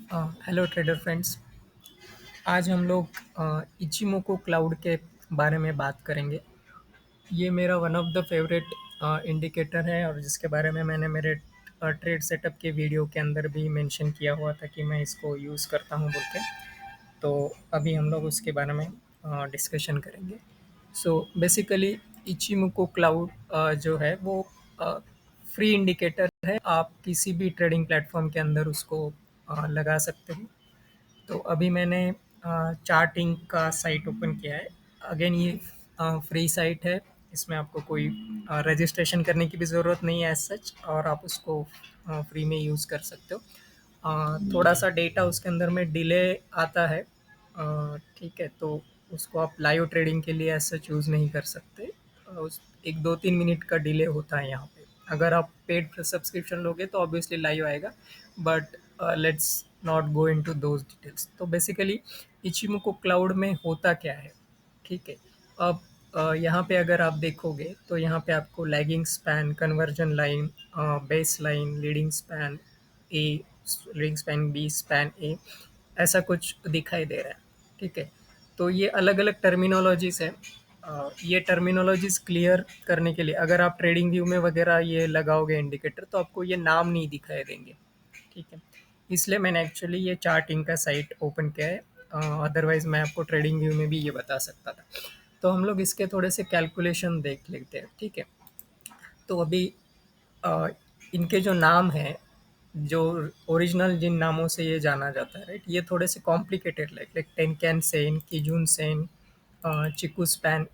Hello trader friends. आज हम लोग इचिमोको क्लाउड के बारे में बात करेंगे। ये मेरा one of the favourite indicator है और जिसके बारे में मैंने मेरे ट्रेड सेटअप के वीडियो के अंदर भी मेंशन किया हुआ था कि मैं इसको यूज़ करता हूँ बोल के। तो अभी हम लोग उसके बारे में डिस्कशन करेंगे। सो बेसिकली इचिमोको क्लाउड जो है वो फ्री इंडिकेटर है। आप किसी भी ट्रेडिंग प्लेटफॉर्म के अंदर उसको लगा सकते हो। तो अभी मैंने चार्टिंग का साइट ओपन किया है। अगेन ये फ्री साइट है। इसमें आपको कोई रजिस्ट्रेशन करने की भी ज़रूरत नहीं है एज सच, और आप उसको फ्री में यूज़ कर सकते हो। थोड़ा सा डेटा उसके अंदर में डिले आता है। ठीक है, तो उसको आप लाइव ट्रेडिंग के लिए एज सच यूज़ नहीं कर सकते। उस एक 2-3 मिनट का डिले होता है यहाँ पे। अगर आप पेड सब्सक्रिप्शन लोगे तो ऑब्वियसली लाइव आएगा, but let's not go into those details. तो बेसिकली इचिमोको क्लाउड में होता क्या है, ठीक है। अब यहाँ पे अगर आप देखोगे तो यहाँ पे आपको lagging span, conversion line, base line, leading span A, leading span B, span A, ऐसा कुछ दिखाई दे रहा है। ठीक है, तो ये अलग अलग टर्मिनोलॉजीज है। ये टर्मिनोलॉजीज क्लियर करने के लिए अगर आप ट्रेडिंग व्यू में वगैरह ये लगाओगे इंडिकेटर तो आपको ये नाम नहीं दिखाई देंगे। ठीक है, इसलिए मैंने एक्चुअली ये चार्टिंग का साइट ओपन किया है। अदरवाइज मैं आपको ट्रेडिंग व्यू में भी ये बता सकता था। तो हम लोग इसके थोड़े से कैलकुलेशन देख लेते हैं। ठीक है, तो अभी अ, इनके जो नाम हैं, जो ओरिजिनल जिन नामों से ये जाना जाता है, राइट, ये थोड़े से complicated, like like tenkan sen, kijun sen, chikou span,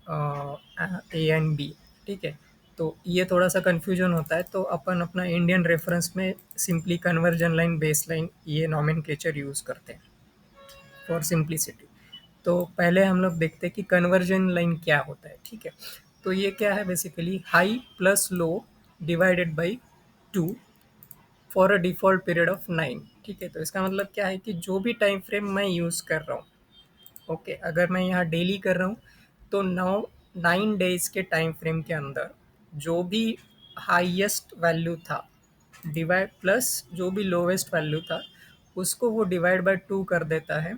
A and B. ठीक है, तो ये थोड़ा सा कन्फ्यूजन होता है, तो अपन अपना इंडियन रेफरेंस में simply conversion line, base line, ये नॉमेनक्लेचर यूज़ करते हैं फॉर सिंप्लिसिटी। तो पहले हम लोग देखते हैं कि कन्वर्जन लाइन क्या होता है। ठीक है, तो ये क्या है, basically high plus low divided by 2 for a default period of 9। ठीक है, तो इसका मतलब क्या है कि जो भी टाइम फ्रेम मैं यूज़ कर रहा हूँ, ओके, अगर मैं यहाँ डेली कर रहा हूँ तो 9 डेज़ के टाइम फ्रेम के अंदर जो भी हाईएस्ट वैल्यू था डिवाइड प्लस जो भी लोवेस्ट वैल्यू था उसको वो डिवाइड बाय 2 कर देता है।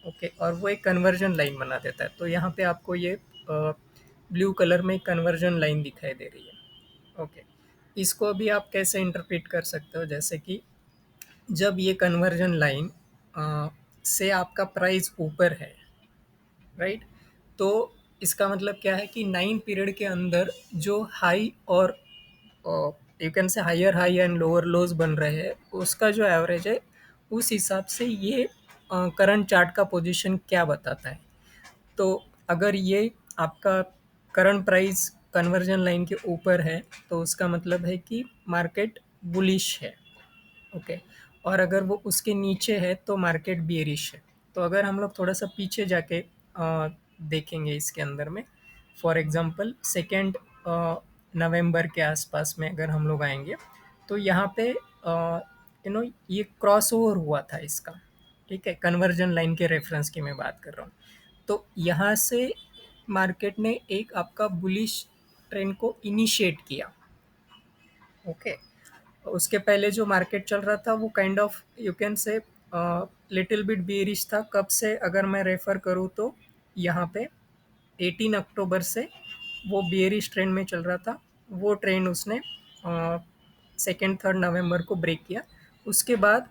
ओके, और वो एक कन्वर्जन लाइन बना देता है। तो यहाँ पे आपको ये ब्लू कलर में कन्वर्जन लाइन दिखाई दे रही है। ओके, इसको भी आप कैसे इंटरप्रेट कर सकते हो, जैसे कि जब ये कन्वर्जन लाइन से आपका प्राइस ऊपर है, राइट, तो इसका मतलब क्या है कि 9 पीरियड के अंदर जो हाई और you can say higher high and lower lows बन रहे हैं उसका जो एवरेज है, उस हिसाब से ये करंट चार्ट का पोजीशन क्या बताता है। तो अगर ये आपका करंट प्राइस कन्वर्जन लाइन के ऊपर है तो उसका मतलब है कि मार्केट बुलिश है। ओके, और अगर वो उसके नीचे है तो मार्केट बियरिश है। तो अगर हम लोग थोड़ा सा पीछे जाके देखेंगे इसके अंदर में, फॉर एग्जांपल 2 नवंबर के आसपास में अगर हम लोग आएंगे तो यहाँ पे ये क्रॉस ओवर हुआ था इसका। ठीक है, कन्वर्जन लाइन के रेफरेंस की मैं बात कर रहा हूँ। तो यहाँ से मार्केट ने एक आपका बुलिश ट्रेंड को इनिशिएट किया। ओके, उसके पहले जो मार्केट चल रहा था वो काइंड ऑफ यू कैन से लिटिल बिट बेरिश था। कब से अगर मैं रेफर करूँ तो यहाँ पे 18 अक्टूबर से वो बेरिश ट्रेंड में चल रहा था। वो ट्रेंड उसने 2-3 नवंबर को ब्रेक किया। उसके बाद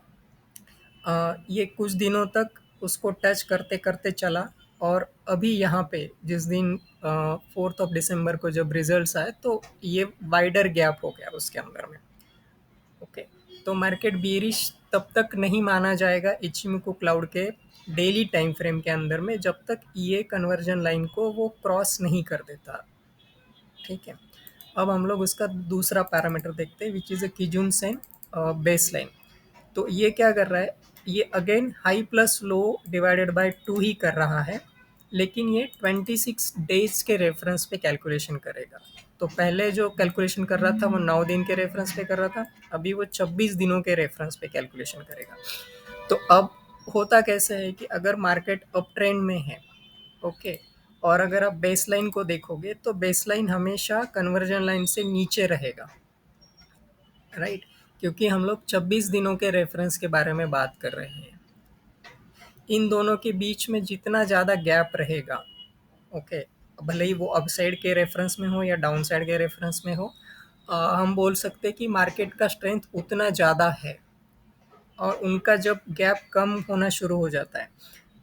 ये कुछ दिनों तक उसको टच करते करते चला, और अभी यहाँ पे जिस दिन 4 दिसंबर को जब रिजल्ट्स आए तो ये वाइडर गैप हो गया उसके अंदर में। ओके, तो मार्केट बियरिश तब तक नहीं माना जाएगा इचिमिको क्लाउड के डेली टाइम फ्रेम के अंदर में जब तक ये कन्वर्जन लाइन को वो क्रॉस नहीं कर देता। ठीक है, अब हम लोग उसका दूसरा पैरामीटर देखते हैं which is a kijun sen base line. तो ये क्या कर रहा है, ये again high plus low divided by 2 ही कर रहा है, लेकिन ये 26 डेज के रेफरेंस पे कैलकुलेशन करेगा। तो पहले जो कैलकुलेशन कर रहा था वो 9 दिन के रेफरेंस पे कर रहा था, अभी वो 26 दिनों के रेफरेंस पे कैलकुलेशन करेगा। तो अब होता कैसे है कि अगर मार्केट अप ट्रेंड में है, ओके, और अगर आप बेस लाइन को देखोगे तो बेस लाइन हमेशा कन्वर्जन लाइन से नीचे रहेगा, राइट। क्योंकि हम लोग 26 दिनों के रेफरेंस के बारे में बात कर रहे हैं। इन दोनों के बीच में जितना ज़्यादा गैप रहेगा, ओके, भले ही वो अपसाइड के रेफरेंस में हो या डाउन साइड के रेफरेंस में हो, हम बोल सकते हैं कि मार्केट का स्ट्रेंथ उतना ज़्यादा है। और उनका जब गैप कम होना शुरू हो जाता है,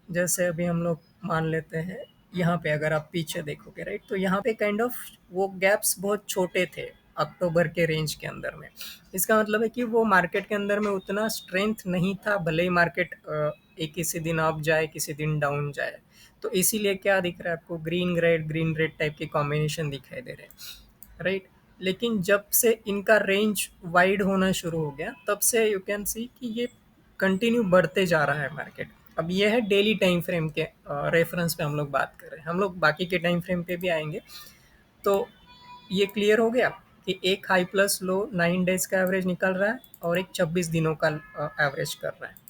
जैसे अभी हम लोग मान लेते हैं, यहाँ पे अगर आप पीछे देखोगे राइट, तो यहाँ पे काइंड ऑफ वो गैप्स बहुत छोटे थे अक्टूबर के रेंज के अंदर में। इसका मतलब है कि वो मार्केट के अंदर में उतना स्ट्रेंथ नहीं था, भले ही मार्केट एक किसी दिन अप जाए किसी दिन डाउन जाए। तो इसीलिए क्या दिख रहा है आपको, ग्रीन रेड टाइप के कॉम्बिनेशन दिखाई दे रहे हैं, राइट। लेकिन जब से इनका रेंज वाइड होना शुरू हो गया, तब से यू कैन सी कि ये कंटिन्यू बढ़ते जा रहा है मार्केट। अब ये है डेली टाइम फ्रेम के रेफरेंस पे हम लोग बात कर रहे हैं, हम लोग बाकी के टाइम फ्रेम पे भी आएंगे। तो ये क्लियर हो गया कि एक हाई प्लस लो 9 डेज का एवरेज निकल रहा है और एक 26 दिनों का एवरेज कर रहा है।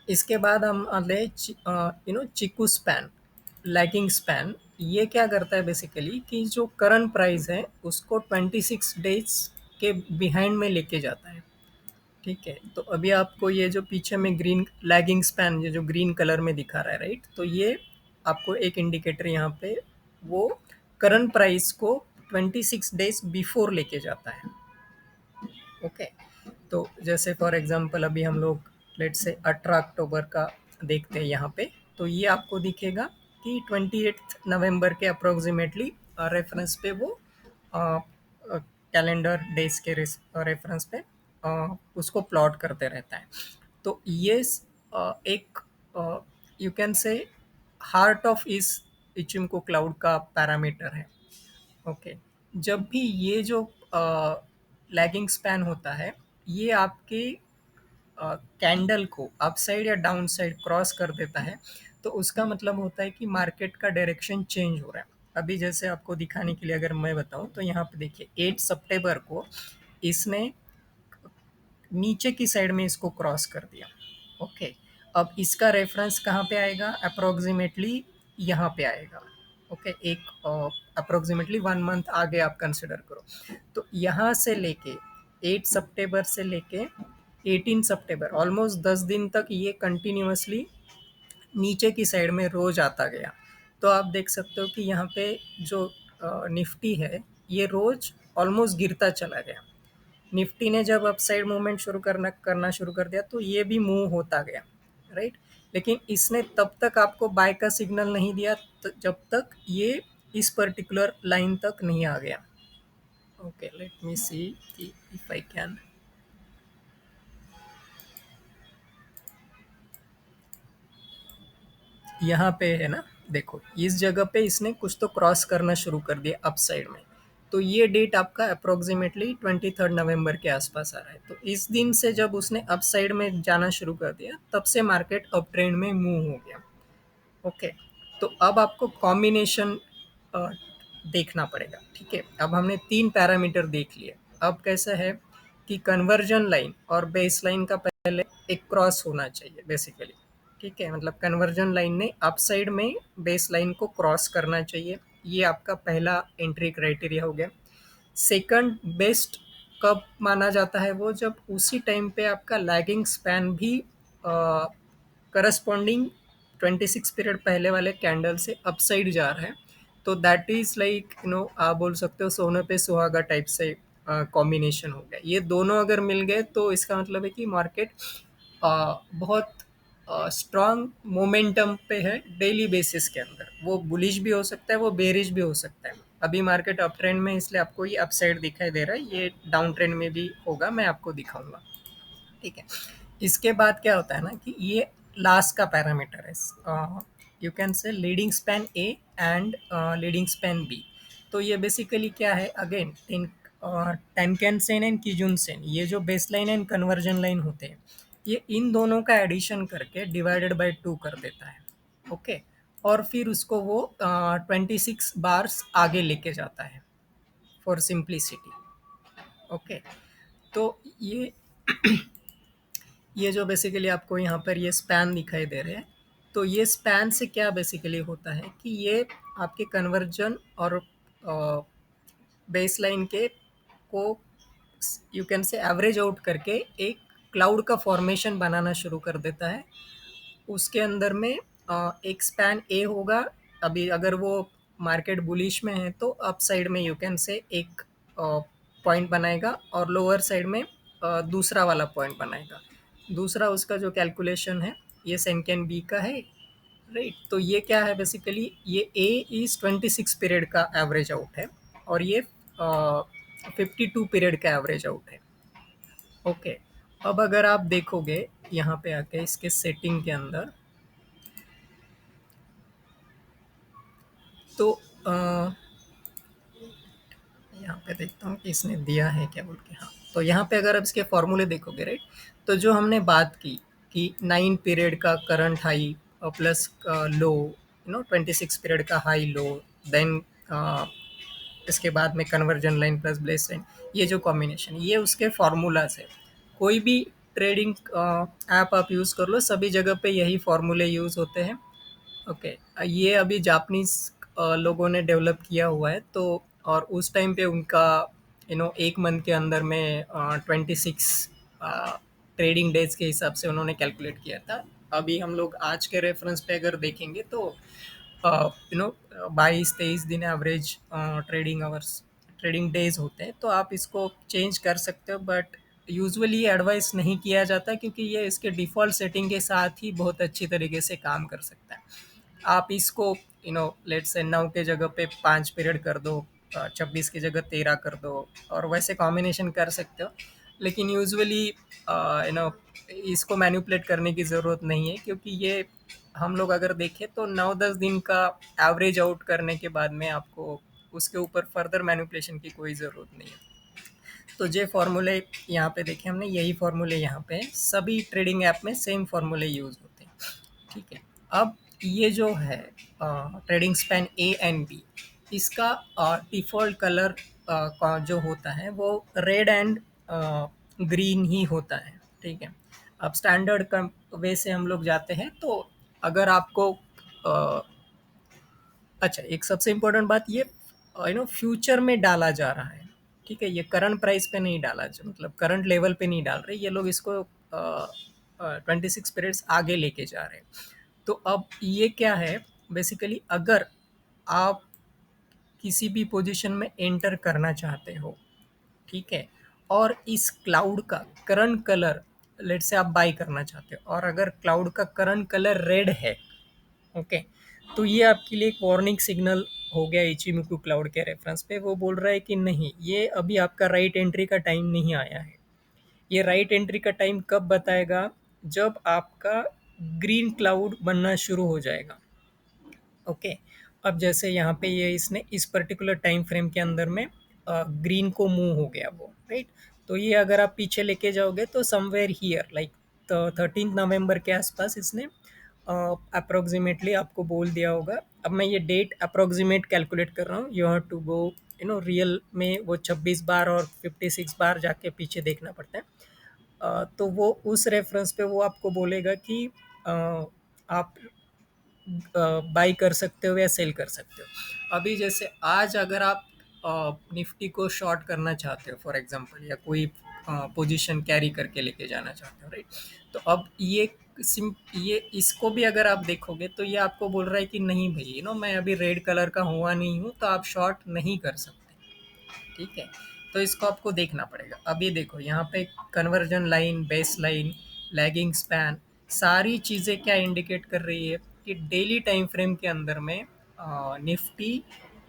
इसके बाद हम आते चिकू स्पैन, लैगिंग स्पैन। ये क्या करता है बेसिकली कि जो करंट प्राइस है उसको 26 डेज के बिहाइंड में लेके जाता है। ठीक है, तो अभी आपको ये जो पीछे में ग्रीन लैगिंग स्पैन, ये जो ग्रीन कलर में दिखा रहा है राइट, तो ये आपको एक इंडिकेटर यहाँ पे वो करंट प्राइस को 26 डेज बिफोर लेके जाता है। ओके, तो जैसे फॉर एग्जांपल अभी हम लोग लेट से 18 अक्टूबर का देखते हैं यहाँ पे, तो ये आपको दिखेगा कि 28 नवंबर के अप्रोक्सीमेटली रेफरेंस पे वो कैलेंडर डेज के रेफरेंस पे उसको प्लॉट करते रहता है। तो ये एक यू कैन से हार्ट ऑफ इस इचिमको क्लाउड का पैरामीटर है। ओके, जब भी ये जो लैगिंग स्पैन होता है, ये आपके कैंडल को अपसाइड या डाउन साइड क्रॉस कर देता है, तो उसका मतलब होता है कि मार्केट का डायरेक्शन चेंज हो रहा है। अभी जैसे आपको दिखाने के लिए अगर मैं बताऊं, तो यहाँ पे देखिए 8 सितंबर को इसने नीचे की साइड में इसको क्रॉस कर दिया। ओके, अब इसका रेफरेंस कहाँ पे आएगा, अप्रोक्सीमेटली यहाँ पे आएगा। ओके, एक अप्रोक्सीमेटली 1 मंथ आगे आप कंसिडर करो। तो यहाँ से लेके 8 सितंबर से लेके 18 सितंबर, ऑलमोस्ट 10 दिन तक ये कंटिन्यूसली नीचे की साइड में रोज आता गया। तो आप देख सकते हो कि यहाँ पे जो निफ्टी है, ये रोज ऑलमोस्ट गिरता चला गया। निफ्टी ने जब अपसाइड मूवमेंट शुरू करना शुरू कर दिया, तो ये भी मूव होता गया, राइट। लेकिन इसने तब तक आपको बाय का सिग्नल नहीं दिया जब तक ये इस पर्टिकुलर लाइन तक नहीं आ गया। Okay, let me see if I can, यहाँ पे है ना, देखो इस जगह पे इसने कुछ तो क्रॉस करना शुरू कर दिया अपसाइड में। तो ये डेट आपका अप्रोक्सीमेटली 23 नवंबर के आसपास आ रहा है। तो इस दिन से जब उसने अपसाइड में जाना शुरू कर दिया, तब से मार्केट अप ट्रेंड में मूव हो गया। ओके, तो अब आपको कॉम्बिनेशन देखना पड़ेगा। ठीक है, अब हमने 3 पैरामीटर देख लिए। अब कैसा है कि कन्वर्जन लाइन और बेस लाइन का पहले एक क्रॉस होना चाहिए बेसिकली। ठीक है, मतलब कन्वर्जन लाइन ने अपसाइड में बेस लाइन को क्रॉस करना चाहिए। ये आपका पहला एंट्री क्राइटेरिया हो गया। सेकंड बेस्ट कब माना जाता है, वो जब उसी टाइम पे आपका लैगिंग स्पैन भी करस्पॉन्डिंग 26 पीरियड पहले वाले कैंडल से अपसाइड जा रहा है। तो दैट इज लाइक आप बोल सकते हो सोने पे सुहागा टाइप से कॉम्बिनेशन हो गया। ये दोनों अगर मिल गए, तो इसका मतलब है कि मार्केट बहुत स्ट्रांग मोमेंटम पे है डेली बेसिस के अंदर। वो बुलिश भी हो सकता है, वो बेरिश भी हो सकता है। अभी मार्केट अप ट्रेंड में, इसलिए आपको ये अपसाइड दिखाई दे रहा है, ये डाउन ट्रेंड में भी होगा, मैं आपको दिखाऊंगा। ठीक है, इसके बाद क्या होता है ना कि ये लास्ट का पैरामीटर है, you can say leading span A and leading span B. तो ये बेसिकली क्या है, again tenkan sen and kijun sen, ये जो base line and conversion line होते हैं, ये इन दोनों का एडिशन करके डिवाइडेड बाय 2 कर देता है। ओके, और फिर उसको वो 26 बार्स आगे लेके जाता है फॉर सिंप्लिसिटी। ओके, तो ये जो बेसिकली आपको यहाँ पर ये स्पैन दिखाई दे रहे हैं, तो ये स्पैन से क्या बेसिकली होता है कि ये आपके कन्वर्जन और बेस लाइन के को यू कैन से एवरेज आउट करके एक क्लाउड का फॉर्मेशन बनाना शुरू कर देता है। उसके अंदर में एक स्पैन ए होगा। अभी अगर वो मार्केट बुलिश में है तो अप साइड में यू कैन से एक पॉइंट बनाएगा और लोअर साइड में दूसरा वाला पॉइंट बनाएगा। दूसरा उसका जो कैलकुलेशन है ये सेंकेंड बी का है, राइट। तो ये क्या है बेसिकली, ये ए इज 26 पीरियड का एवरेज आउट है और ये 52 पीरियड का एवरेज आउट है। ओके, अब अगर आप देखोगे यहाँ पे आके इसके सेटिंग के अंदर, तो यहाँ पे देखता हूँ कि इसने दिया है क्या बोल के। हाँ, तो यहाँ पे अगर आप इसके फॉर्मूले देखोगे, राइट, तो जो हमने बात की कि 9 पीरियड का करंट हाई प्लस लो, 26 पीरियड का हाई लो, देन इसके बाद में conversion line plus bless line, ये जो कॉम्बिनेशन, ये उसके फार्मूलाज है। कोई भी ट्रेडिंग ऐप आप यूज़ कर लो, सभी जगह पे यही फार्मूले यूज़ होते हैं। ओके, ये अभी जापानीज लोगों ने डेवलप किया हुआ है। तो और उस टाइम पे उनका एक मंथ के अंदर में 26 ट्रेडिंग डेज के हिसाब से उन्होंने कैलकुलेट किया था। अभी हम लोग आज के रेफरेंस पे अगर देखेंगे तो 22-23 दिन average trading hours, trading days होते हैं। तो आप इसको चेंज कर सकते हो, बट यूजुअली एडवाइस नहीं किया जाता क्योंकि ये इसके डिफ़ॉल्ट सेटिंग के साथ ही बहुत अच्छी तरीके से काम कर सकता है। आप इसको लेट्स से 9 के जगह पे 5 पीरियड कर दो, 26 की जगह 13 कर दो, और वैसे कॉम्बिनेशन कर सकते हो। लेकिन यूजुअली इसको मैनिपुलेट करने की ज़रूरत नहीं है क्योंकि ये हम लोग अगर देखें तो 9-10 दिन का एवरेज आउट करने के बाद में आपको उसके ऊपर फर्दर मैनिपुलेशन की कोई ज़रूरत नहीं है। तो जे फार्मूले यहाँ पे देखे हमने, यही फार्मूले यहाँ पे सभी ट्रेडिंग ऐप में सेम फार्मूले यूज़ होते हैं, ठीक है। अब ये जो है trading span A and B, इसका डिफ़ॉल्ट कलर का जो होता है वो रेड एंड ग्रीन ही होता है, ठीक है। अब स्टैंडर्ड का वे से हम लोग जाते हैं तो अगर आपको अ, अच्छा, एक सबसे इम्पोर्टेंट बात ये फ्यूचर में डाला जा रहा है, ठीक है। ये करंट प्राइस पे नहीं डाला मतलब करंट लेवल पे नहीं डाल रहे ये लोग, इसको 26 पीरियड्स आगे लेके जा रहे हैं। तो अब ये क्या है बेसिकली, अगर आप किसी भी पोजीशन में एंटर करना चाहते हो, ठीक है, और इस क्लाउड का करंट कलर, लेट से आप बाई करना चाहते हो और अगर क्लाउड का करंट कलर रेड है, ओके, तो ये आपके लिए एक वार्निंग सिग्नल हो गया इचिमिकू क्लाउड के रेफरेंस पे। वो बोल रहा है कि नहीं, ये अभी आपका राइट एंट्री का टाइम नहीं आया है। ये राइट एंट्री का टाइम कब बताएगा, जब आपका ग्रीन क्लाउड बनना शुरू हो जाएगा। ओके, अब जैसे यहाँ पे ये इसने इस पर्टिकुलर टाइम फ्रेम के अंदर में ग्रीन को मूव हो गया वो, राइट। तो ये अगर आप पीछे लेके जाओगे तो समवेयर हियर लाइक 13 नवंबर के आसपास इसने अप्रोक्सीमेटली आपको बोल दिया होगा। अब मैं ये डेट अप्रोक्सीमेट कैलकुलेट कर रहा हूँ, you have to go real में वो 26 बार और 56 बार जाके पीछे देखना पड़ता है। तो वो उस रेफरेंस पे वो आपको बोलेगा कि आप बाई कर सकते हो या सेल कर सकते हो। अभी जैसे आज अगर आप निफ्टी को शॉर्ट करना चाहते हो फॉर एग्जांपल, या कोई पोजीशन कैरी करके लेके जाना चाहते हो, राइट, तो अब ये इसको भी अगर आप देखोगे तो ये आपको बोल रहा है कि नहीं भाई, मैं अभी रेड कलर का हुआ नहीं हूँ तो आप शॉर्ट नहीं कर सकते, ठीक है। तो इसको आपको देखना पड़ेगा। अब ये देखो यहाँ पे conversion line, base line, lagging span, सारी चीज़ें क्या इंडिकेट कर रही है कि डेली टाइम फ्रेम के अंदर में निफ्टी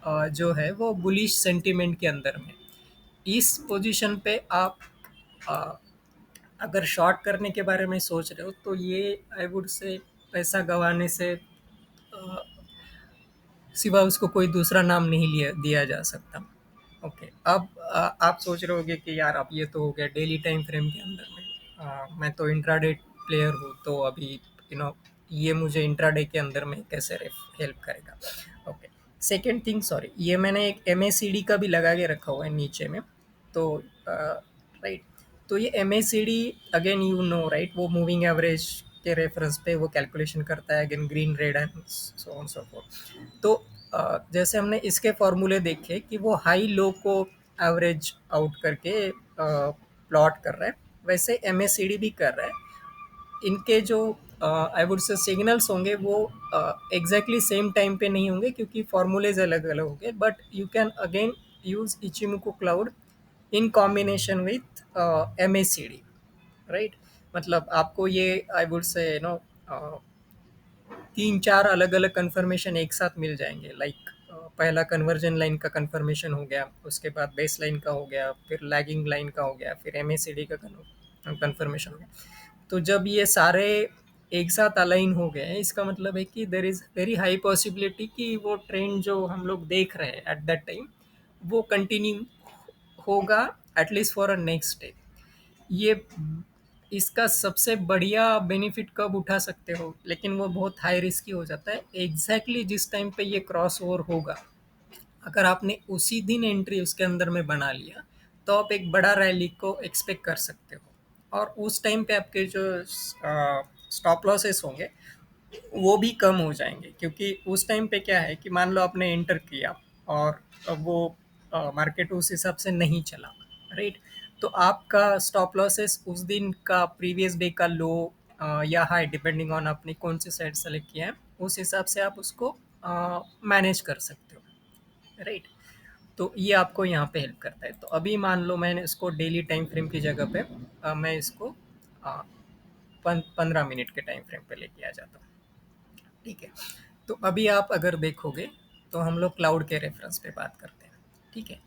जो है वो बुलिश सेंटीमेंट के अंदर में, इस पोजीशन पे आप अ, अगर शॉर्ट करने के बारे में सोच रहे हो तो ये आई वुड से पैसा गंवाने से सिवा उसको कोई दूसरा नाम नहीं लिया दिया जा सकता। ओके, अब आप सोच रहे होगे कि यार अब ये तो हो गया डेली टाइम फ्रेम के अंदर में, मैं तो इंट्राडे प्लेयर हूँ तो अभी ये मुझे इंट्राडे के अंदर में कैसे हेल्प करेगा। ओके, सेकेंड थिंग, सॉरी, ये मैंने एक एम का भी लगा के रखा हुआ है नीचे में। तो राइट, तो ये एम अगेन राइट, वो मूविंग एवरेज के रेफरेंस पे वो कैलकुलेशन करता है, again green, red and so on so fourth. तो जैसे हमने इसके फॉर्मूले देखे कि वो हाई लो को एवरेज आउट करके प्लॉट कर रहा है, वैसे एमएससीडी भी कर रहा है। इनके जो आई वुड से सिग्नल्स होंगे वो एग्जैक्टली सेम टाइम पे नहीं होंगे, क्योंकि फॉर्मूलेज अलग अलग होंगे, but you can again use Ichimoku cloud in combination with MACD, right. मतलब आपको ये आई वुड से तीन चार अलग अलग कन्फर्मेशन एक साथ मिल जाएंगे। लाइक पहला कन्वर्जन लाइन का कन्फर्मेशन हो गया, उसके बाद बेस लाइन का हो गया, फिर लैगिंग लाइन का हो गया, फिर एमएससीडी का कन्फर्मेशन हो गया। तो जब ये सारे एक साथ अलाइन हो गए, इसका मतलब है कि there is very high possibility कि वो ट्रेंड जो हम लोग देख रहे हैं एट दैट टाइम वो कंटिन्यू होगा, at least for a next day. ये इसका सबसे बढ़िया बेनिफिट कब उठा सकते हो, लेकिन वो बहुत हाई रिस्की हो जाता है। एग्जैक्टली जिस टाइम पे ये क्रॉस ओवर होगा, अगर आपने उसी दिन एंट्री उसके अंदर में बना लिया, तो आप एक बड़ा रैली को एक्सपेक्ट कर सकते हो। और उस टाइम पे आपके जो स्टॉप लॉसेस होंगे वो भी कम हो जाएंगे, क्योंकि उस टाइम पे क्या है कि मान लो आपने एंटर किया और अब वो मार्केट उस हिसाब से नहीं चला, राइट। तो आपका स्टॉप लॉसेस उस दिन का प्रीवियस डे का लो या हाई, डिपेंडिंग ऑन आपने कौन सी साइड सेलेक्ट किया है, उस हिसाब से आप उसको मैनेज कर सकते हो, राइट। तो ये आपको यहाँ पे हेल्प करता है। तो अभी मान लो मैंने इसको डेली टाइम फ्रेम की जगह पे मैं इसको 15 मिनट के टाइम फ्रेम पे लेके आ जाता हूँ, ठीक है। तो अभी आप अगर देखोगे तो हम लोग क्लाउड के रेफरेंस पे बात करते हैं, ठीक है।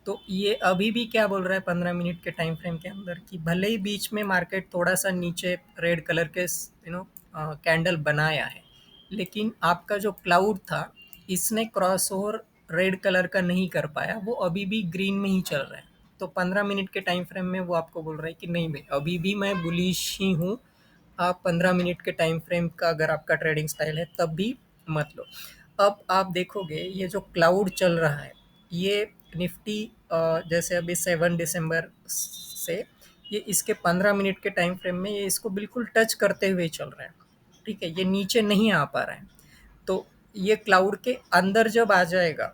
तो ये अभी भी क्या बोल रहा है 15 मिनट के टाइम फ्रेम के अंदर, कि भले ही बीच में मार्केट थोड़ा सा नीचे रेड कलर के कैंडल बनाया है, लेकिन आपका जो क्लाउड था इसने क्रॉस ओवर रेड कलर का नहीं कर पाया, वो अभी भी ग्रीन में ही चल रहा है। तो 15 मिनट के टाइम फ्रेम में वो आपको बोल रहा है कि नहीं भाई, अभी भी मैं बुलिश ही हूँ। आप 15 मिनट के टाइम फ्रेम का अगर आपका ट्रेडिंग स्टाइल है तब भी मत लो। अब आप देखोगे ये जो क्लाउड चल रहा है, ये निफ्टी जैसे अभी 7 दिसंबर से ये इसके 15 मिनट के टाइम फ्रेम में ये इसको बिल्कुल टच करते हुए चल रहा है, ठीक है। ये नीचे नहीं आ पा रहा है। तो ये क्लाउड के अंदर जब आ जाएगा,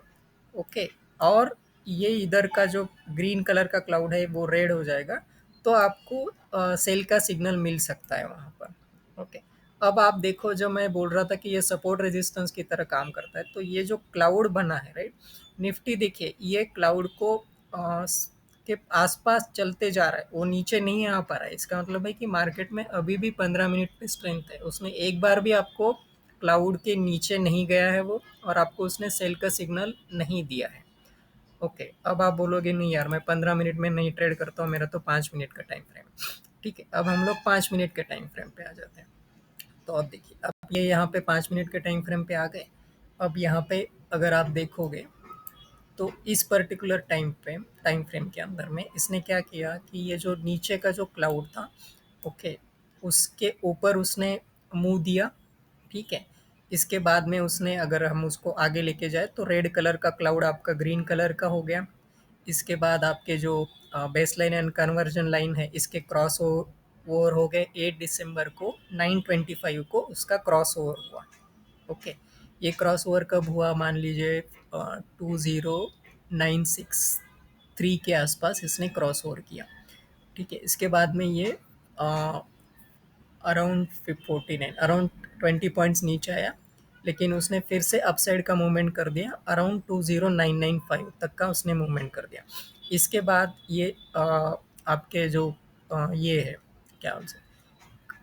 ओके, और ये इधर का जो ग्रीन कलर का क्लाउड है वो रेड हो जाएगा, तो आपको सेल का सिग्नल मिल सकता है वहाँ पर, ओके। अब आप देखो, जो मैं बोल रहा था कि ये सपोर्ट रेजिस्टेंस की तरह काम करता है, तो ये जो क्लाउड बना है, राइट, निफ्टी देखिए ये क्लाउड को के आसपास चलते जा रहा है, वो नीचे नहीं आ पा रहा है। इसका मतलब है कि मार्केट में अभी भी 15 मिनट पे स्ट्रेंथ है, उसने एक बार भी आपको क्लाउड के नीचे नहीं गया है वो, और आपको उसने सेल का सिग्नल नहीं दिया है, ओके। अब आप बोलोगे नहीं यार, मैं 15 मिनट में नहीं ट्रेड करता हूँ, मेरा तो 5 मिनट का टाइम फ्रेम है, ठीक है। अब हम लोग 5 मिनट के टाइम फ्रेम पे आ जाते हैं। तो अब देखिए, अब ये यहाँ पे 5 मिनट के टाइम फ्रेम पे आ गए। अब यहाँ पे अगर आप देखोगे तो इस पर्टिकुलर टाइम फ्रेम के अंदर में इसने क्या किया कि ये जो नीचे का जो क्लाउड था, ओके, उसके ऊपर उसने मुंह दिया, ठीक है। इसके बाद में उसने, अगर हम उसको आगे लेके जाए, तो रेड कलर का क्लाउड आपका ग्रीन कलर का हो गया। इसके बाद आपके जो base line and conversion line है, इसके क्रॉस ओवर हो गए 8 दिसंबर को 9:25 को उसका क्रॉस ओवर हुआ, ओके। ये क्रॉस ओवर कब हुआ, मान लीजिए 20,963 के आसपास इसने क्रॉस ओवर किया, ठीक है। इसके बाद में ये अराउंड 49, अराउंड 20 पॉइंट्स नीचे आया, लेकिन उसने फिर से अपसाइड का मूवमेंट कर दिया, अराउंड 20995 तक का उसने मूवमेंट कर दिया। इसके बाद ये आपके जो ये है, क्या बोलते,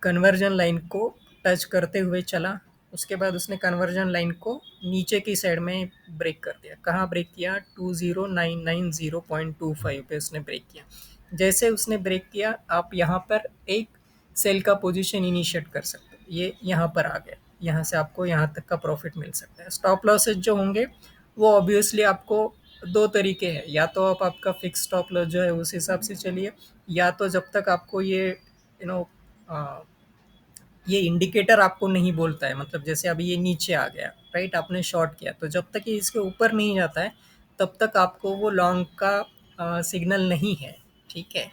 कन्वर्जन लाइन को टच करते हुए चला। उसके बाद उसने कन्वर्जन लाइन को नीचे की साइड में ब्रेक कर दिया। कहाँ ब्रेक किया, 20990.25 पे उसने ब्रेक किया। जैसे उसने ब्रेक किया, आप यहाँ पर एक सेल का पोजीशन इनिशिएट कर सकते हो। ये यहाँ पर आ गया, यहाँ से आपको यहाँ तक का प्रॉफिट मिल सकता है। स्टॉप लॉसेज जो होंगे वो ऑब्वियसली आपको दो तरीके हैं, या तो आप आपका फिक्स स्टॉप लॉस जो है उस हिसाब से चलिए, या तो जब तक आपको ये नो ये इंडिकेटर आपको नहीं बोलता है, मतलब जैसे अभी ये नीचे आ गया, राइट, आपने शॉर्ट किया, तो जब तक ये इसके ऊपर नहीं जाता है तब तक आपको वो लॉन्ग का सिग्नल नहीं है, ठीक है।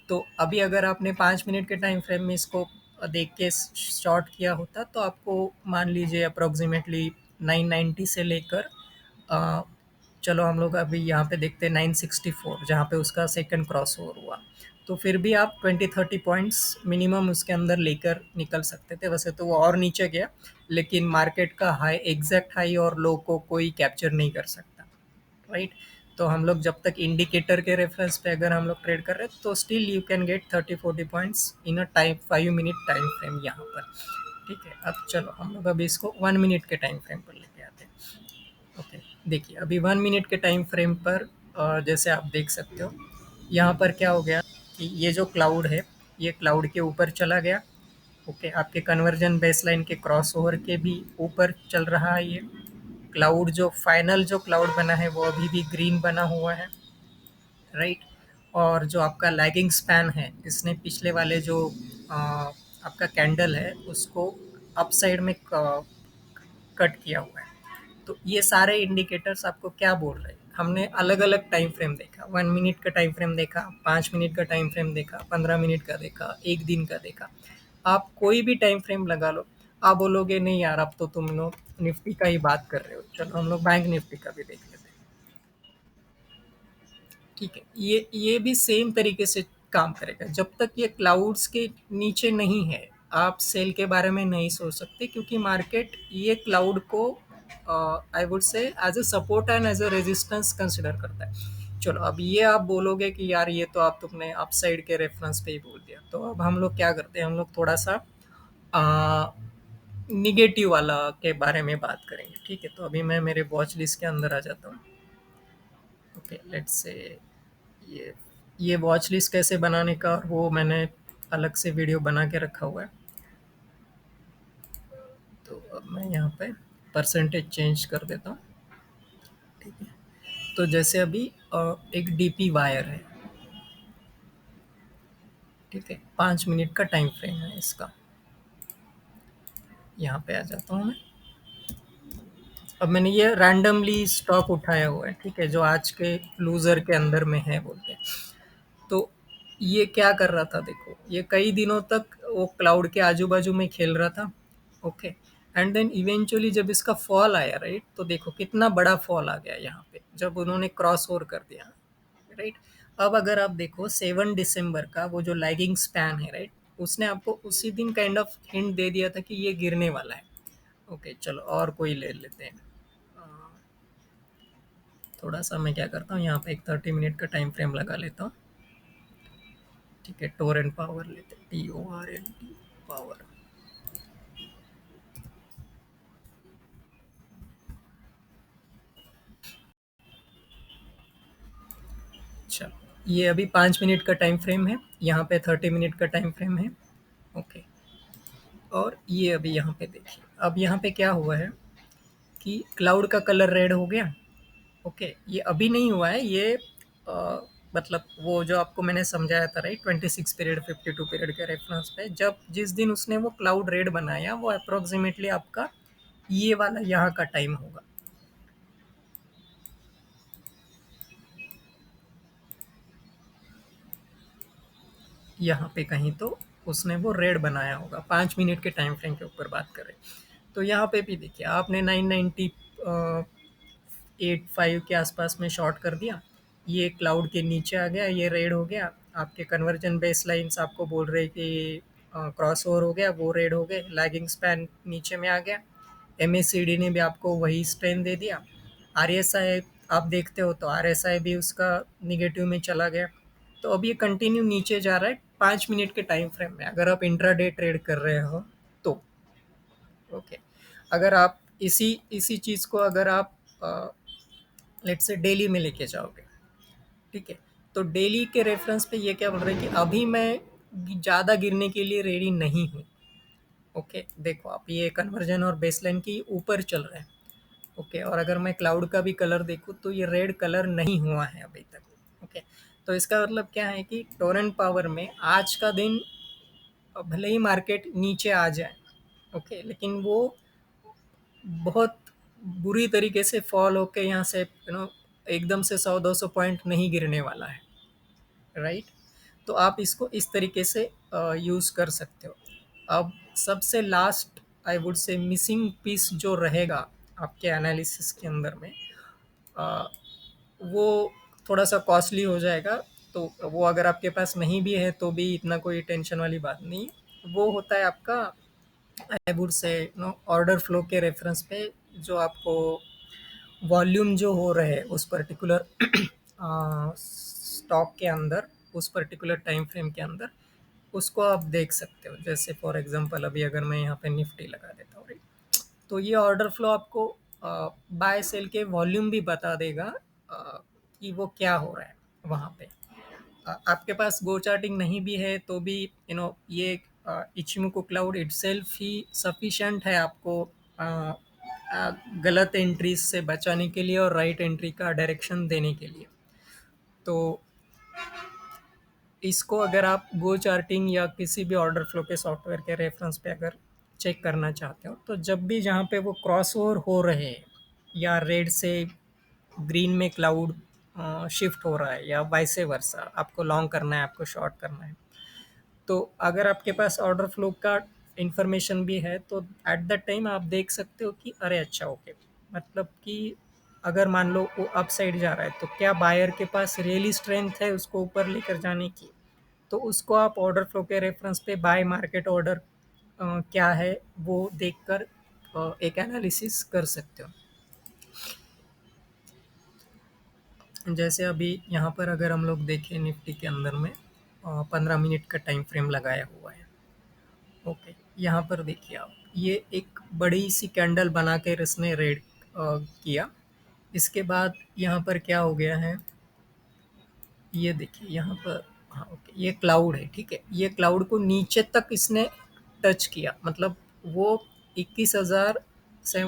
तो अभी अगर आपने 5 मिनट के टाइम फ्रेम में इसको देख के शॉर्ट किया होता, तो आपको मान लीजिए अप्रोक्सीमेटली 990 से लेकर चलो हम लोग अभी यहाँ पे देखते हैं 964 जहाँ पे उसका सेकंड क्रॉस ओवर हुआ। तो फिर भी आप 20-30 पॉइंट्स मिनिमम उसके अंदर लेकर निकल सकते थे। वैसे तो वो और नीचे गया, लेकिन मार्केट का हाई, एग्जैक्ट हाई और लो को कोई कैप्चर नहीं कर सकता, राइट? तो हम लोग जब तक इंडिकेटर के रेफरेंस पे अगर हम लोग ट्रेड कर रहे हैं तो still you can get 30-40 points in a time 5 minute time frame यहाँ पर। ठीक है, अब चलो हम लोग अभी इसको 1 मिनट के टाइम फ्रेम पर लेके आते हैं। ओके, देखिए अभी 1 मिनट के टाइम फ्रेम पर जैसे आप देख सकते हो, यहाँ पर क्या हो गया कि ये जो क्लाउड है, ये क्लाउड के ऊपर चला गया। ओके, आपके कन्वर्जन बेसलाइन के क्रॉस ओवर के भी ऊपर चल रहा है ये क्लाउड। जो फाइनल जो क्लाउड बना है वो अभी भी ग्रीन बना हुआ है, राइट? और जो आपका लैगिंग स्पैन है, इसने पिछले वाले जो आपका कैंडल है उसको अप साइड में कट किया हुआ है। तो ये सारे इंडिकेटर्स आपको क्या बोल रहे हैं? हमने अलग अलग टाइम फ्रेम देखा, 1 मिनट का टाइम फ्रेम देखा, 5 मिनट का टाइम फ्रेम देखा, 15 मिनट का देखा, एक दिन का देखा। आप कोई भी टाइम फ्रेम लगा लो, आप बोलोगे नहीं यार अब तो तुम लोग निफ्टी का ही बात कर रहे हो। चलो हम लोग बैंक निफ्टी का भी देख लेते हैं। ठीक है, ये भी सेम तरीके से काम करेगा। जब तक ये क्लाउड्स के नीचे नहीं है, आप सेल के बारे में नहीं सोच सकते, क्योंकि मार्केट ये क्लाउड को I would say as a support and as a resistance consider करता है। चलो अब ये आप बोलोगे कि यार ये तो आप तुमने अपसाइड के रेफरेंस पे ही बोल दिया। तो अब हम लोग क्या करते हैं, हम लोग थोड़ा सा निगेटिव वाला के बारे में बात करेंगे। ठीक है, तो अभी मैं मेरे वॉच लिस्ट के अंदर आ जाता हूँ। ओके, लेट्स से ये ये वॉच लिस्ट कैसे बनाने का वो मैंने अलग से वीडियो बना के रखा हुआ है। तो अब मैं यहाँ पे परसेंटेज चेंज कर देता हूँ। ठीक है, तो जैसे अभी एक डीपी वायर है। ठीक है, 5 मिनट का टाइम फ्रेम है इसका। यहाँ पे आ जाता हूँ मैं। अब मैंने ये रैंडमली स्टॉक उठाया हुआ है, ठीक है, जो आज के लूजर के अंदर में है बोल के। तो ये क्या कर रहा था, देखो ये कई दिनों तक वो क्लाउड के आजू बाजू में खेल रहा था। ओके, एंड देन इवेंचुअली जब इसका फॉल आया, राइट, तो देखो कितना बड़ा फॉल आ गया यहाँ पे जब उन्होंने क्रॉस ओवर कर दिया, राइट? अब अगर आप देखो 7 दिसंबर का वो जो लैगिंग स्पैन है, राइट, उसने आपको उसी दिन काइंड ऑफ हिंट दे दिया था कि ये गिरने वाला है। ओके, चलो और कोई ले लेते हैं। अ, थोड़ा सा मैं क्या करता हूँ, यहाँ पे एक 30 मिनट का टाइम फ्रेम लगा लेता हूँ। ठीक है, टोरेंट पावर लेते हैं, TORNT पावर। अच्छा, ये अभी 5 मिनट का टाइम फ्रेम है, यहाँ पे 30 मिनट का टाइम फ्रेम है। ओके, और ये अभी यहाँ पे देखिए, अब यहाँ पे क्या हुआ है कि क्लाउड का कलर रेड हो गया। ओके, ये अभी नहीं हुआ है, ये मतलब वो जो आपको मैंने समझाया था, राइट, 26 पीरियड 52 पीरियड के रेफरेंस पे, जब जिस दिन उसने वो क्लाउड रेड बनाया वो अप्रोक्सीमेटली आपका ये वाला यहाँ का टाइम होगा। यहाँ पे कहीं तो उसने वो रेड बनाया होगा, 5 मिनट के टाइम फ्रेम के ऊपर बात करें। तो यहाँ पे भी देखिए, आपने 990 85 के आसपास में शॉर्ट कर दिया, ये क्लाउड के नीचे आ गया, ये रेड हो गया। आपके कन्वर्जन बेस लाइन्स आपको बोल रहे कि क्रॉस ओवर हो गया, वो रेड हो गए, लैगिंग स्पैन नीचे में आ गया। MACD ने भी आपको वही स्ट्रेन दे दिया। RSI आप देखते हो तो RSI भी उसका निगेटिव में चला गया। तो अब ये कंटिन्यू नीचे जा रहा है 5 मिनट के टाइम फ्रेम में, अगर आप इंट्राडे ट्रेड कर रहे हो तो। ओके, अगर आप इसी इसी चीज़ को अगर आप लेट से डेली में लेके जाओगे, ठीक है, तो डेली के रेफरेंस पे ये क्या बोल रहा है कि अभी मैं ज़्यादा गिरने के लिए रेडी नहीं हूँ। ओके, देखो आप ये कन्वर्जन और बेसलाइन की ऊपर चल रहे हैं। ओके, और अगर मैं क्लाउड का भी कलर देखूँ तो ये रेड कलर नहीं हुआ है अभी तक। ओके, तो इसका मतलब क्या है कि टोरेंट पावर में आज का दिन भले ही मार्केट नीचे आ जाए, ओके, लेकिन वो बहुत बुरी तरीके से फॉल होके यहाँ से एकदम से 100-200 पॉइंट नहीं गिरने वाला है, राइट? तो आप इसको इस तरीके से यूज़ कर सकते हो। अब सबसे last I would say missing piece जो रहेगा आपके एनालिसिस के अंदर में, वो थोड़ा सा कॉस्टली हो जाएगा। तो वो अगर आपके पास नहीं भी है तो भी इतना कोई टेंशन वाली बात नहीं है। वो होता है आपका, आई वुड से ऑर्डर फ्लो के रेफरेंस पे, जो आपको वॉल्यूम जो हो रहे हैं उस पर्टिकुलर स्टॉक के अंदर, उस पर्टिकुलर टाइम फ्रेम के अंदर, उसको आप देख सकते हो। जैसे फॉर एग्जांपल अभी अगर मैं यहाँ पे निफ्टी लगा देता हूँ, तो ये ऑर्डर फ्लो आपको बाय सेल के वॉल्यूम भी बता देगा कि वो क्या हो रहा है वहाँ पे। आपके पास गो चार्टिंग नहीं भी है तो भी ये इचिमोको क्लाउड इटसेल्फ ही सफिशिएंट है आपको गलत एंट्रीज से बचाने के लिए और राइट एंट्री का डायरेक्शन देने के लिए। तो इसको अगर आप गो चार्टिंग या किसी भी ऑर्डर फ्लो के सॉफ्टवेयर के रेफरेंस पे अगर चेक करना चाहते हो, तो जब भी जहाँ पे वो क्रॉस ओवर हो रहे हैं या रेड से ग्रीन में क्लाउड शिफ्ट हो रहा है या वाइसे वर्सा, आपको लॉन्ग करना है, आपको शॉर्ट करना है, तो अगर आपके पास ऑर्डर फ्लो का इंफॉर्मेशन भी है तो एट द टाइम आप देख सकते हो कि अरे अच्छा ओके, मतलब कि अगर मान लो वो अप साइड जा रहा है तो क्या बायर के पास रियली स्ट्रेंथ है उसको ऊपर लेकर जाने की। तो उसको आप ऑर्डर फ्लो के रेफरेंस पे बाय मार्केट ऑर्डर क्या है वो देखकर एक एनालिसिस कर सकते हो। जैसे अभी यहाँ पर अगर हम लोग देखें निफ्टी के अंदर में 15 मिनट का टाइम फ्रेम लगाया हुआ है। ओके, यहाँ पर देखिए आप, ये एक बड़ी सी कैंडल बना के इसने रेड किया। इसके बाद यहाँ पर क्या हो गया है, ये देखिए यहाँ पर, हाँ ओके, ये क्लाउड है, ठीक है, ये क्लाउड को नीचे तक इसने टच किया, मतलब वो 21,000 से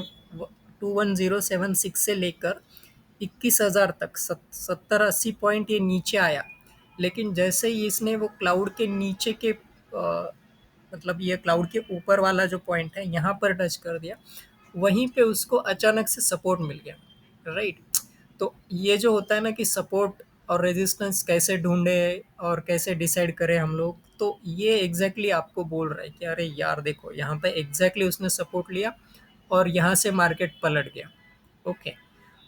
21076 से लेकर 21,000 तक 70-80 पॉइंट ये नीचे आया। लेकिन जैसे ही इसने वो क्लाउड के नीचे के मतलब ये क्लाउड के ऊपर वाला जो पॉइंट है यहाँ पर टच कर दिया, वहीं पे उसको अचानक से सपोर्ट मिल गया, राइट। तो ये जो होता है ना कि सपोर्ट और रेजिस्टेंस कैसे ढूंढे और कैसे डिसाइड करें हम लोग, तो ये एग्जैक्टली आपको बोल रहा है कि अरे यार देखो यहाँ पे एग्जैक्टली उसने सपोर्ट लिया और यहाँ से मार्केट पलट गया। ओके,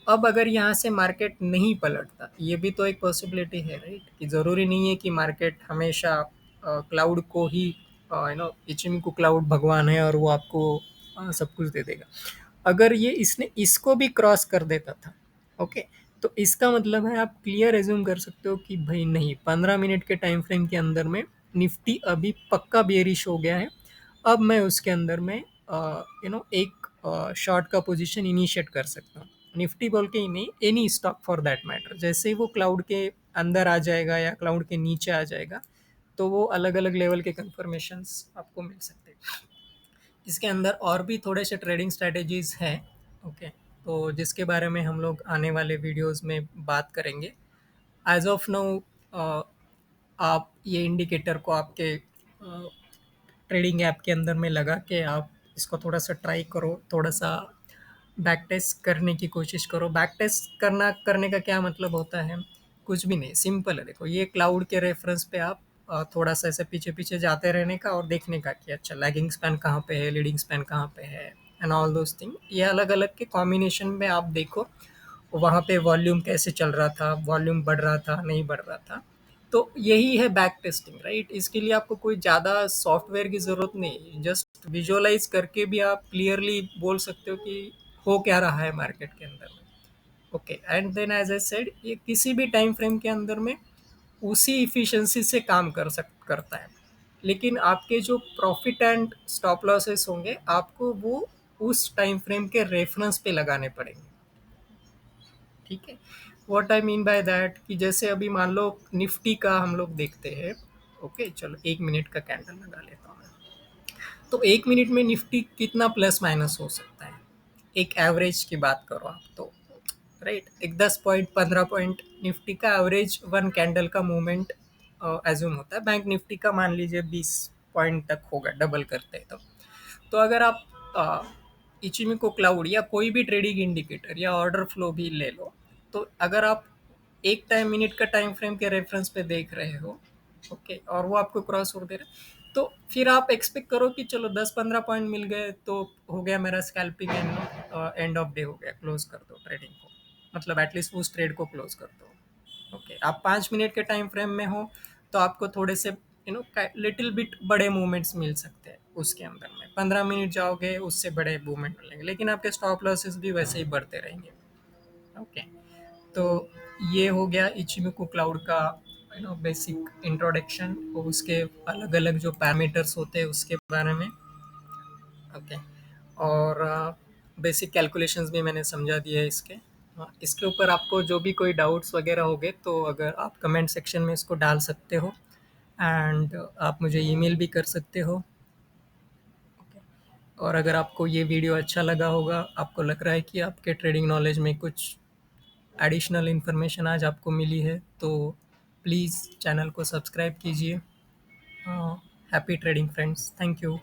अब अगर यहाँ से मार्केट नहीं पलटता, ये भी तो एक पॉसिबिलिटी है, राइट, कि ज़रूरी नहीं है कि मार्केट हमेशा क्लाउड को ही इचिमिको क्लाउड भगवान है और वो आपको सब कुछ दे देगा। अगर ये इसने इसको भी क्रॉस कर देता था, ओके, तो इसका मतलब है आप क्लियर एज्यूम कर सकते हो कि भाई नहीं, 15 मिनट के टाइम फ्रेम के अंदर में निफ्टी अभी पक्का बेरिश हो गया है। अब मैं उसके अंदर में एक शॉर्ट का पोजीशन इनिशिएट कर सकता हूँ। निफ्टी बोल के ही नहीं, any stock for that matter, जैसे ही वो क्लाउड के अंदर आ जाएगा या क्लाउड के नीचे आ जाएगा, तो वो अलग अलग लेवल के कंफर्मेशंस आपको मिल सकते हैं। इसके अंदर और भी थोड़े से ट्रेडिंग स्ट्रेटेजीज हैं, ओके, तो जिसके बारे में हम लोग आने वाले वीडियोस में बात करेंगे। एज ऑफ नाउ आप ये इंडिकेटर को आपके ट्रेडिंग ऐप के अंदर में लगा के आप इसको थोड़ा सा ट्राई करो, थोड़ा सा बैक टेस्ट करने की कोशिश करो। बैक टेस्ट करने का क्या मतलब होता है, कुछ भी नहीं, सिंपल है। देखो ये क्लाउड के रेफरेंस पे आप थोड़ा सा ऐसे पीछे पीछे जाते रहने का और देखने का कि अच्छा लैगिंग स्पैन कहाँ पे है, लीडिंग स्पैन कहाँ पे है, एंड ऑल दोज थिंग। ये अलग अलग के कॉम्बिनेशन में आप देखो वहाँ पे वॉल्यूम कैसे चल रहा था, वॉल्यूम बढ़ रहा था नहीं बढ़ रहा था। तो यही है बैक टेस्टिंग, राइट। इसके लिए आपको कोई ज़्यादा सॉफ्टवेयर की ज़रूरत नहीं है, जस्ट विजुअलाइज करके भी आप क्लियरली बोल सकते हो कि हो क्या रहा है मार्केट के अंदर में। Okay, and then as I said, ये किसी भी टाइम फ्रेम के अंदर में उसी इफिशिएंसी से काम करता है। लेकिन आपके जो प्रॉफिट एंड स्टॉप लॉसेस होंगे आपको वो उस टाइम फ्रेम के रेफरेंस पे लगाने पड़ेंगे, ठीक है। What I mean by that, कि जैसे अभी मान लो निफ्टी का हम लोग देखते हैं। ओके चलो 1 मिनट का कैंडल लगा लेता हूँ मैं। तो 1 मिनट में निफ्टी कितना प्लस माइनस हो सकता है, एक एवरेज की बात करो आप तो, राइट। एक 10 पॉइंट 15 पॉइंट निफ्टी का एवरेज वन कैंडल का मूवमेंट एज्यूम होता है। बैंक निफ्टी का मान लीजिए 20 पॉइंट तक होगा डबल करते हैं तो अगर आप इचिमिको क्लाउड या कोई भी ट्रेडिंग इंडिकेटर या ऑर्डर फ्लो भी ले लो, तो अगर आप एक टाइम मिनट का टाइम फ्रेम के रेफरेंस पे देख रहे हो, ओके, और वो आपको क्रॉस ओवर दे रहा है, तो फिर आप एक्सपेक्ट करो कि चलो 10-15 पॉइंट मिल गए तो हो गया मेरा scalping, and end of day हो गया, क्लोज कर दो ट्रेडिंग को। मतलब एटलीस्ट उस ट्रेड को क्लोज कर दो। ओके, आप 5 मिनट के टाइम फ्रेम में हो तो आपको थोड़े से लिटिल बिट बड़े मूवमेंट्स मिल सकते हैं उसके अंदर में। 15 मिनट जाओगे उससे बड़े मूवमेंट मिलेंगे, लेकिन आपके स्टॉप लॉसेस भी वैसे ही बढ़ते रहेंगे। ओके, तो ये हो गया इचिमिको क्लाउड का बेसिक इंट्रोडक्शन और उसके अलग अलग जो पैरामीटर्स होते हैं उसके बारे में। ओके, और बेसिक कैलकुलेशंस भी मैंने समझा दिए हैं इसके। इसके ऊपर आपको जो भी कोई डाउट्स वगैरह होंगे तो अगर आप कमेंट सेक्शन में इसको डाल सकते हो, एंड आप मुझे ईमेल भी कर सकते हो। और अगर आपको ये वीडियो अच्छा लगा होगा, आपको लग रहा है कि आपके ट्रेडिंग नॉलेज में कुछ एडिशनल इन्फॉर्मेशन आज आपको मिली है, तो प्लीज़ चैनल को सब्सक्राइब कीजिए। Happy trading friends, thank you.